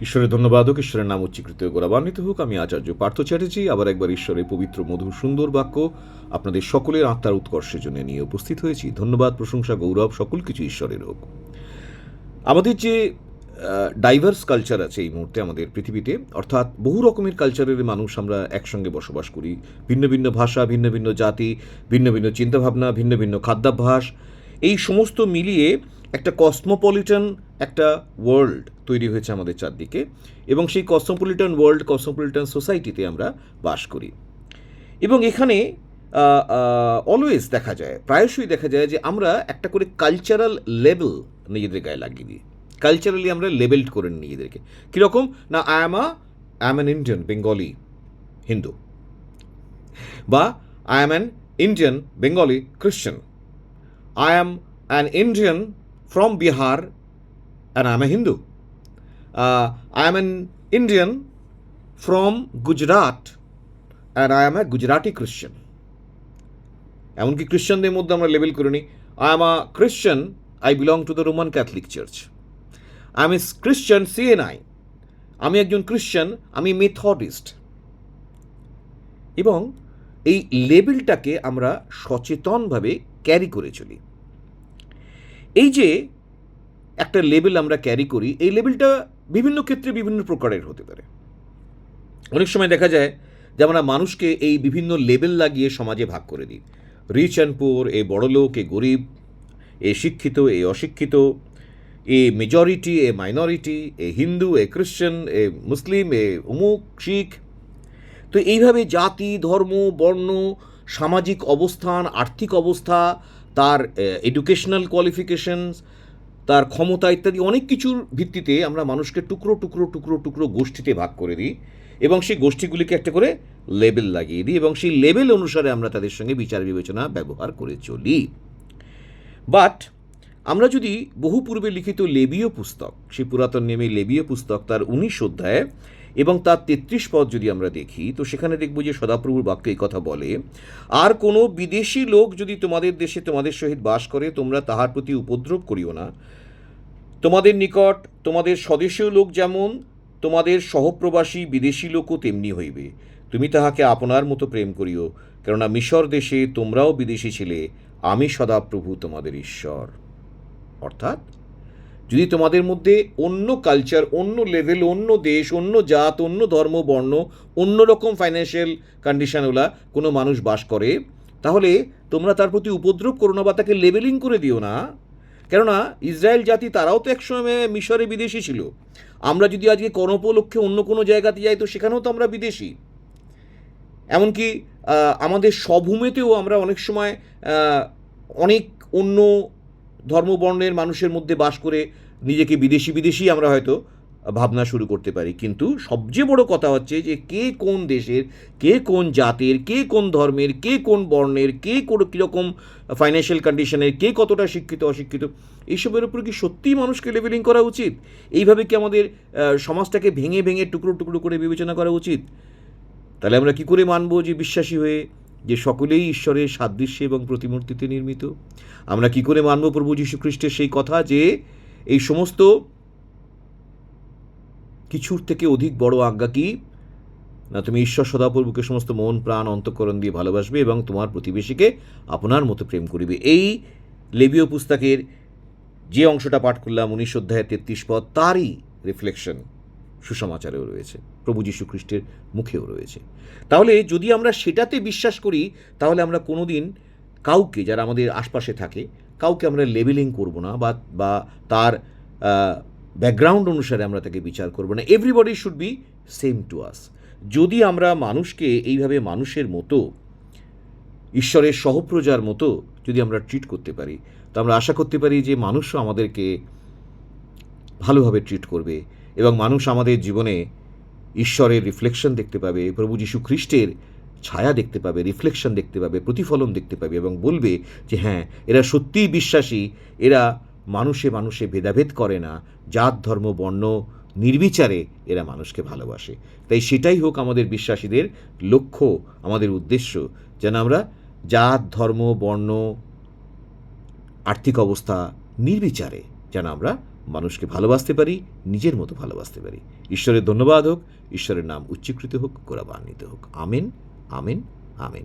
ঈশ্বরের ধন্যবাদ হোক, ঈশ্বরের নাম উচ্চীকৃত গৌরবান্বিত হোক। আমি আচার্য পার্থ চ্যাটার্জি আবার একবার ঈশ্বরের পবিত্র মধুর সুন্দর বাক্য আপনাদের সকলের আত্মার উৎকর্ষের জন্য নিয়ে উপস্থিত হয়েছি। ধন্যবাদ, প্রশংসা, গৌরব সকল কিছু ঈশ্বরের হোক। আমাদের যে ডাইভার্স কালচার আছে এই মুহূর্তে আমাদের পৃথিবীতে, অর্থাৎ বহু রকমের কালচারের মানুষ আমরা একসঙ্গে বসবাস করি। ভিন্ন ভিন্ন ভাষা, ভিন্ন ভিন্ন জাতি, ভিন্ন ভিন্ন চিন্তাভাবনা, ভিন্ন ভিন্ন খাদ্যাভ্যাস, এই সমস্ত মিলিয়ে একটা কসমোপলিটন একটা ওয়ার্ল্ড তৈরি হয়েছে আমাদের চারদিকে, এবং সেই কসমোপলিটন ওয়ার্ল্ড, কসমোপলিটন সোসাইটিতে আমরা বাস করি। এবং এখানে অলওয়েজ দেখা যায়, প্রায়শই দেখা যায় যে আমরা একটা করে কালচারাল লেবেল নিজেদের গায়ে লাগিয়ে দিই। কালচারালি আমরা লেবেলড করে নিই নিজেদেরকে। কীরকম না, I am an Indian Bengali Hindu, বা I am an Indian Bengali Christian, I am an Indian from Bihar and I am a Hindu, I am an Indian from Gujarat and I am a Gujarati Christian. এমনকি খ্রিশ্চানদের মধ্যে আমরা লেবেল করে নিই, I am a Christian, I belong to the Roman Catholic church, I am a Christian CNI, আমি একজন Christian, আমি Methodist. এবং এই লেবেলটাকে আমরা সচেতনভাবে ক্যারি করে চলি। এই যে একটা লেবেল আমরা ক্যারি করি, এই লেবেলটা বিভিন্ন ক্ষেত্রে বিভিন্ন প্রকারের হতে পারে। অনেক সময় দেখা যায় যে আমরা মানুষকে এই বিভিন্ন লেবেল লাগিয়ে সমাজে ভাগ করে দিই। রিচ অ্যান্ড পুয়ার, এ বড়লোক, এ গরিব, এ শিক্ষিত, এ অশিক্ষিত, এ মেজরিটি, এ মাইনরিটি, এ হিন্দু, এ খ্রিশ্চান, এ মুসলিম, এ অমুক শিখ। তো এইভাবে জাতি, ধর্ম, বর্ণ, সামাজিক অবস্থান, আর্থিক অবস্থা, তার এডুকেশনাল কোয়ালিফিকেশনস, তার ক্ষমতা ইত্যাদি অনেক কিছুর ভিত্তিতে আমরা মানুষকে টুকরো টুকরো টুকরো টুকরো গোষ্ঠীতে ভাগ করে দিই, এবং সেই গোষ্ঠীগুলিকে একটা করে লেবেল লাগিয়ে দিই, এবং সেই লেবেল অনুসারে আমরা তাদের সঙ্গে বিচার বিবেচনা ব্যবহার করে চলি। বাট আমরা যদি বহু পূর্বে লিখিত লেবীয় পুস্তক, সেই পুরাতন নিয়মে লেবীয় পুস্তক তার 19 অধ্যায় এবং তার 33 পদ যদি আমরা দেখি, তো সেখানে দেখব যে সদাপ্রভুর বাক্য এই কথা বলে, আর কোনো বিদেশি লোক যদি তোমাদের দেশে তোমাদের সহিত বাস করে, তোমরা তাহার প্রতি উপদ্রব করিও না। তোমাদের নিকট তোমাদের স্বদেশীয় লোক যেমন, তোমাদের সহপ্রবাসী বিদেশি লোকও তেমনি হইবে। তুমি তাহাকে আপনার মতো প্রেম করিও, কেননা মিশর দেশে তোমরাও বিদেশী ছিলে, আমি সদাপ্রভু তোমাদের ঈশ্বর। অর্থাৎ যদি তোমাদের মধ্যে অন্য কালচার, অন্য লেভেল, অন্য দেশ, অন্য জাত, অন্য ধর্ম, বর্ণ, অন্য রকম ফাইন্যান্সিয়াল কন্ডিশনওয়ালা কোনো মানুষ বাস করে, তাহলে তোমরা তার প্রতি উপদ্রব করো না বা তাকে লেবেলিং করে দিও না। কেননা ইসরায়েল জাতি তারাও তো একসময় মিশরে বিদেশি ছিল। আমরা যদি আজকে কর্মোপলক্ষে অন্য কোনো জায়গাতে যাই, তো সেখানেও তো আমরা বিদেশি। এমনকি আমাদের স্বভূমিতেও আমরা অনেক সময় অনেক অন্য ধর্মবর্ণের মানুষের মধ্যে বাস করে নিজেকে বিদেশি বিদেশি আমরা হয়তো ভাবনা শুরু করতে পারি। কিন্তু সবচেয়ে বড় কথা হচ্ছে যে কে কোন দেশের, কে কোন জাতের, কে কোন ধর্মের, কে কোন বর্ণের, কে কীরকম ফাইন্যান্সিয়াল কন্ডিশনের, কে কতটা শিক্ষিত অশিক্ষিত, এইসবের উপর কি সত্যিই মানুষকে লেবেলিং করা উচিত? এইভাবে কি আমাদের সমাজটাকে ভেঙে ভেঙে টুকরো টুকরো করে বিবেচনা করা উচিত? তাহলে আমরা কি করে মানব যে বিশ্বাসী হয়ে যে সকলেই ঈশ্বরের সাদৃশ্যে এবং প্রতিমূর্তিতে নির্মিত? আমরা কি করে মানব প্রভু যীশু খ্রিস্টের সেই কথা যে এই সমস্ত কিছুর থেকে অধিক বড় আজ্ঞা কি না, তুমি ঈশ্বর সদাপ্রভুকে সমস্ত মন প্রাণ অন্তঃকরণ দিয়ে ভালোবাসবে এবং তোমার প্রতিবেশীকে আপনার মতো প্রেম করিবে। এই লেবীয় পুস্তকের যে অংশটা পাঠ করলাম 19 অধ্যায়ের 33 পদ, তারই রিফ্লেকশন সুসমাচারেও রয়েছে, প্রভু যীশু খ্রিস্টের মুখেও রয়েছে। তাহলে যদি আমরা সেটাতে বিশ্বাস করি, তাহলে আমরা কোনো দিন কাউকে, যারা আমাদের আশপাশে থাকে, কাউকে আমরা লেবেলিং করব না, বা তার ব্যাকগ্রাউন্ড অনুসারে আমরা তাকে বিচার করব না। Everybody should be same to us. যদি আমরা মানুষকে এইভাবে মানুষের মতো, ঈশ্বরের সহপ্রজার মতো যদি আমরা ট্রিট করতে পারি, তো আমরা আশা করতে পারি যে মানুষও আমাদেরকে ভালোভাবে ট্রিট করবে, এবং মানুষ আমাদের জীবনে ঈশ্বরের রিফ্লেকশন দেখতে পাবে, প্রভু যীশু খ্রিস্টের ছায়া দেখতে পাবে, রিফ্লেকশন দেখতে পাবে, প্রতিফলন দেখতে পাবে, এবং বলবে যে হ্যাঁ, এরা সত্যিই বিশ্বাসী, এরা মানুষে মানুষে ভেদাভেদ করে না, জাত ধর্ম বর্ণ নির্বিচারে এরা মানুষকে ভালোবাসে। তাই সেটাই হোক আমাদের বিশ্বাসীদের লক্ষ্য, আমাদের উদ্দেশ্য, যেন আমরা জাত ধর্ম বর্ণ আর্থিক অবস্থা নির্বিচারে যেন আমরা মানুষকে ভালোবাসতে পারি, নিজের মতো ভালোবাসতে পারি। ঈশ্বরের ধন্যবাদ হোক, ঈশ্বরের নাম উচ্চীকৃত হোক, গৌরবান্বিত হোক। আমিন, আমিন, আমিন।